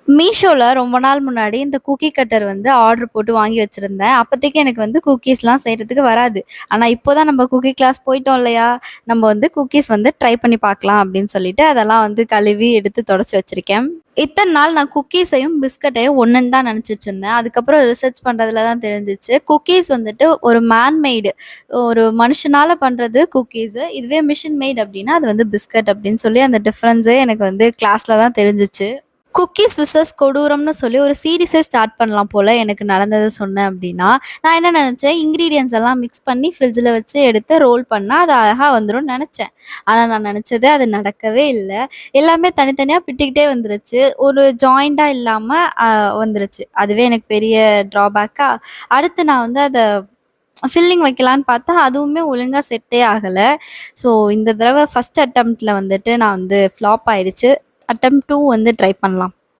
மீஷோல ரொம்ப நாள் முன்னாடி இந்த குக்கி கட்டர் வந்து ஆர்டர் போட்டு வாங்கி வச்சிருந்தேன். அப்பதைக்கு எனக்கு வந்து குக்கீஸ்லாம் செய்றதுக்கு வராது. ஆனா இப்போ தான் நம்ம குக்கி கிளாஸ் போயிட்டோம் இல்லையா? நம்ம வந்து குக்கீஸ் வந்து ட்ரை பண்ணி பார்க்கலாம் அப்படின்னு சொல்லிட்டு, அதெல்லாம் வந்து கழுவி எடுத்து தொடச்சு வச்சிருக்கேன். இத்தன நாள் நான் குக்கீஸையும், பிஸ்கட்டையும் ஒண்ணுன்னு தான் நெனச்சுட்டு இருந்தேன். அதுக்கப்புறம் ரிசர்ச் பண்றதுல தான் தெரிஞ்சுச்சு. குக்கீஸ் வந்துட்டு ஒரு மேன் மேடு ஒரு மனுஷனால பண்றது குக்கீஸு. இதுவே மிஷின் மேட் அப்படின்னா, அது வந்து பிஸ்கட் அப்படின்னு சொல்லி அந்த டிஃபரன்ஸே எனக்கு வந்து கிளாஸ்ல தான் தெரிஞ்சுச்சு. குக்கீஸ் விசஸ் கொடூரம்னு சொல்லி ஒரு சீரிஸே ஸ்டார்ட் பண்ணலாம் போல எனக்கு நடந்தத சொன்னேன் அப்படின்னா, நான் என்ன நெனச்சேன், இன்கிரீடியன்ட்ஸ் எல்லாம் மிக்ஸ் பண்ணி ஃப்ரிட்ஜில வச்சு எடுத்து ரோல் பண்ணா அது அழகா வந்துரும்னு நெனச்சேன். ஆனா நான் நெனச்சது அது நடக்கவே இல்ல. எல்லாமே தனித்தனியா பிட்டுக்கிட்டே வந்துருச்சு. ஒரு ஜாயிண்டா இல்லாம வந்துருச்சு. அதுவே எனக்கு பெரிய ட்ராபேக்கா. அடுத்து நான் வந்து அத ஃபில்லிங் வைக்கலான்னு பார்த்தா, அதுவுமே ஒழுங்கா செட்டே ஆகல. ஸோ இந்த தடவ ஃபர்ஸ்ட் அட்டெம்ப்ட்ல வந்துட்டு நான் வந்து ஃப்ளாப் ஆயிடுச்சு. அட்டெம்ப்ட் 2 வந்து ட்ரை பண்ணலாம்.